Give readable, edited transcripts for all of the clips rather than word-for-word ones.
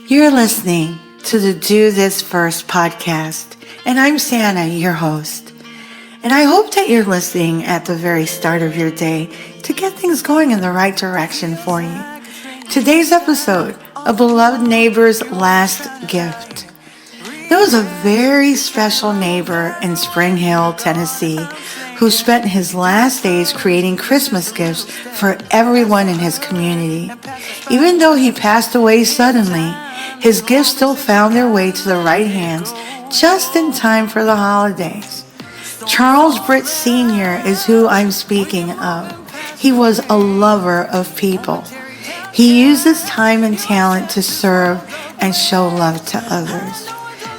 You're listening to the Do This First podcast, and I'm Santa, your host. And I hope that you're listening at the very start of your day to get things going in the right direction for you. Today's episode, A Beloved Neighbor's Last Gift. There was a very special neighbor in Spring Hill, Tennessee, who spent his last days creating Christmas gifts for everyone in his community. Even though he passed away suddenly, his gifts still found their way to the right hands just in time for the holidays. Charles Britt Sr. is who I'm speaking of. He was a lover of people. He used his time and talent to serve and show love to others.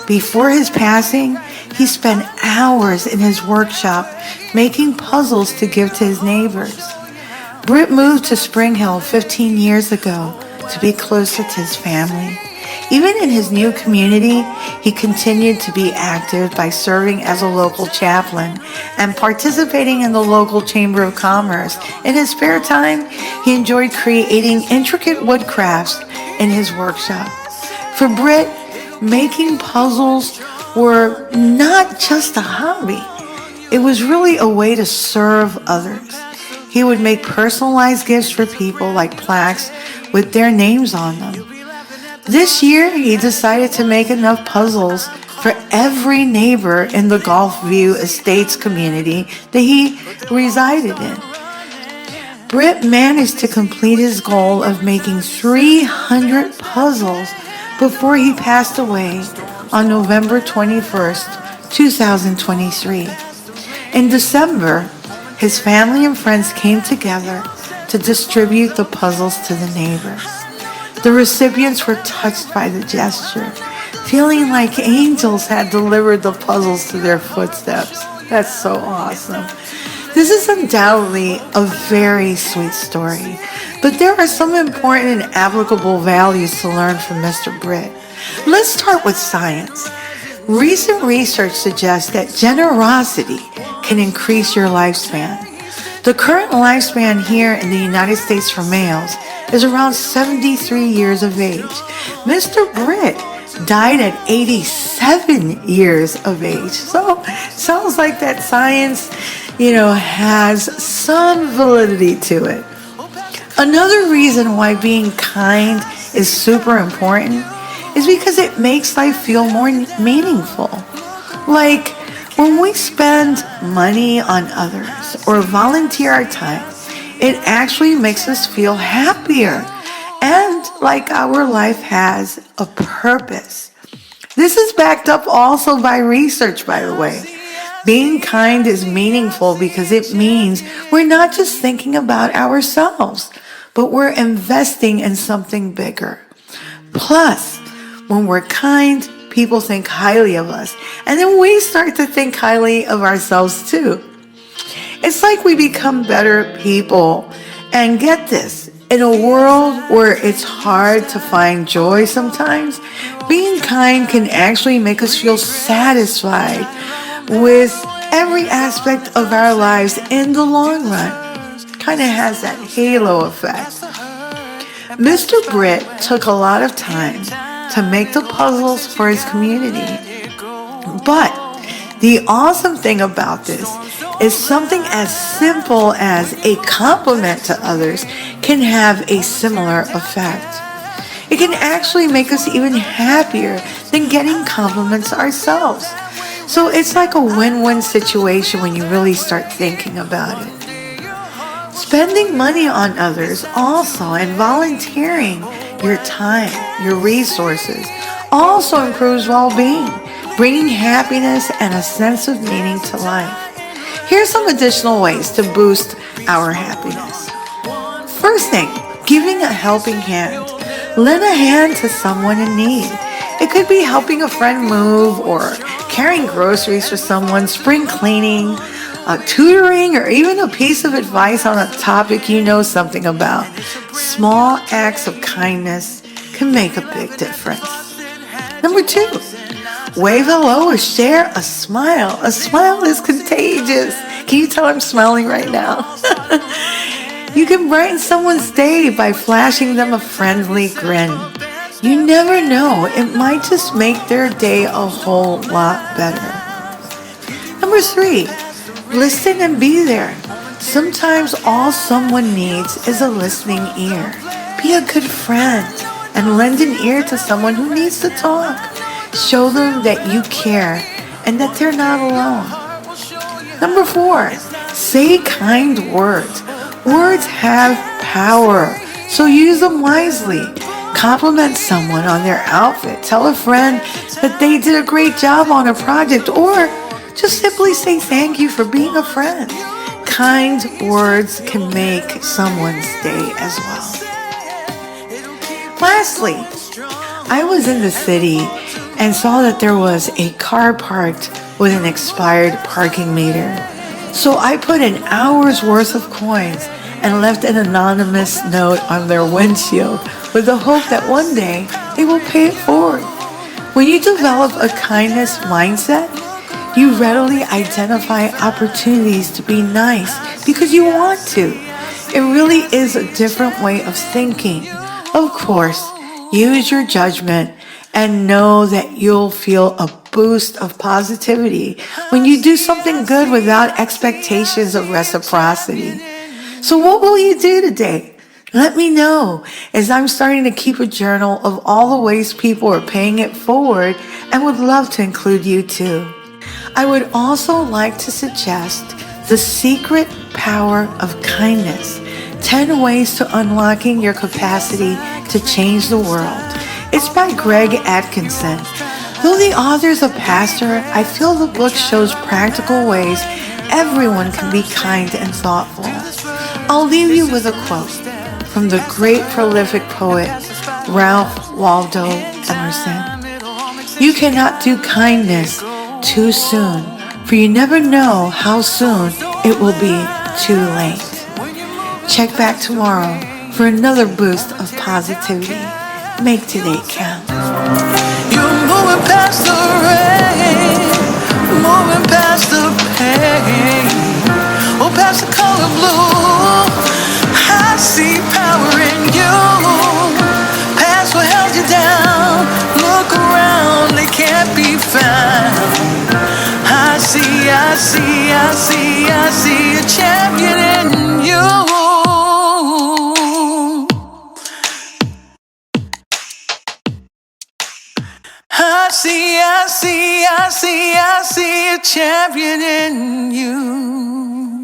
Before his passing, he spent hours in his workshop making puzzles to give to his neighbors. Britt moved to Spring Hill 15 years ago to be closer to his family. Even in his new community, he continued to be active by serving as a local chaplain and participating in the local Chamber of Commerce. In his spare time, he enjoyed creating intricate wood crafts in his workshop. For Britt, making puzzles were not just a hobby. It was really a way to serve others. He would make personalized gifts for people like plaques with their names on them. This year, he decided to make enough puzzles for every neighbor in the Gulfview Estates community that he resided in. Britt managed to complete his goal of making 300 puzzles before he passed away on November 21st, 2023. In December, his family and friends came together to distribute the puzzles to the neighbors. The recipients were touched by the gesture, feeling like angels had delivered the puzzles to their footsteps. That's so awesome. This is undoubtedly a very sweet story, but there are some important and applicable values to learn from Mr. Britt. Let's start with science. Recent research suggests that generosity can increase your lifespan. The current lifespan here in the United States for males is around 73 years of age. Mr. Britt died at 87 years of age. So sounds like that science, has some validity to it. Another reason why being kind is super important is because it makes life feel more meaningful. Like when we spend money on others or volunteer our time, it actually makes us feel happier and like our life has a purpose. This is backed up also by research, by the way. Being kind is meaningful because it means we're not just thinking about ourselves, but we're investing in something bigger. Plus, when we're kind, people think highly of us, and then we start to think highly of ourselves too. It's like we become better people. And get this, in a world where it's hard to find joy sometimes, being kind can actually make us feel satisfied with every aspect of our lives in the long run. Kind of has that halo effect. Mr. Britt took a lot of time to make the puzzles for his community. But the awesome thing about this is something as simple as a compliment to others can have a similar effect. It can actually make us even happier than getting compliments ourselves. So it's like a win-win situation when you really start thinking about it. Spending money on others also and volunteering your time, your resources, also improves well-being, bringing happiness and a sense of meaning to life. Here's some additional ways to boost our happiness. First thing, giving a helping hand. Lend a hand to someone in need. It could be helping a friend move or carrying groceries for someone, spring cleaning, tutoring, or even a piece of advice on a topic you know something about. Small acts of kindness can make a big difference. Number 2, wave hello or share a smile. A smile is contagious. Can you tell I'm smiling right now? You can brighten someone's day by flashing them a friendly grin. You never know, it might just make their day a whole lot better. Number three, listen and be there. Sometimes all someone needs is a listening ear. Be a good friend and lend an ear to someone who needs to talk. Show them that you care and that they're not alone. Number four, say kind words. Words have power, so use them wisely. Compliment someone on their outfit. Tell a friend that they did a great job on a project, or just simply say thank you for being a friend. Kind words can make someone's day as well. Lastly, I was in the city and saw that there was a car parked with an expired parking meter. So I put an hour's worth of coins and left an anonymous note on their windshield with the hope that one day they will pay it forward. When you develop a kindness mindset, you readily identify opportunities to be nice because you want to. It really is a different way of thinking. Of course, use your judgment and know that you'll feel a boost of positivity when you do something good without expectations of reciprocity. So what will you do today? Let me know, as I'm starting to keep a journal of all the ways people are paying it forward and would love to include you too. I would also like to suggest The Secret Power of Kindness, 10 Ways to Unlocking Your Capacity to Change the World. It's by Greg Atkinson. Though the author's a pastor, I feel the book shows practical ways everyone can be kind and thoughtful. I'll leave you with a quote from the great prolific poet Ralph Waldo Emerson. You cannot do kindness too soon, for you never know how soon it will be too late. Check back tomorrow for another boost of positivity. Make today count. You're moving past the rain, moving past the pain, oh, past the color blue. I see power in you. Past what held you down. Look around, they can't be found. I see a champion in you. I see a champion in you.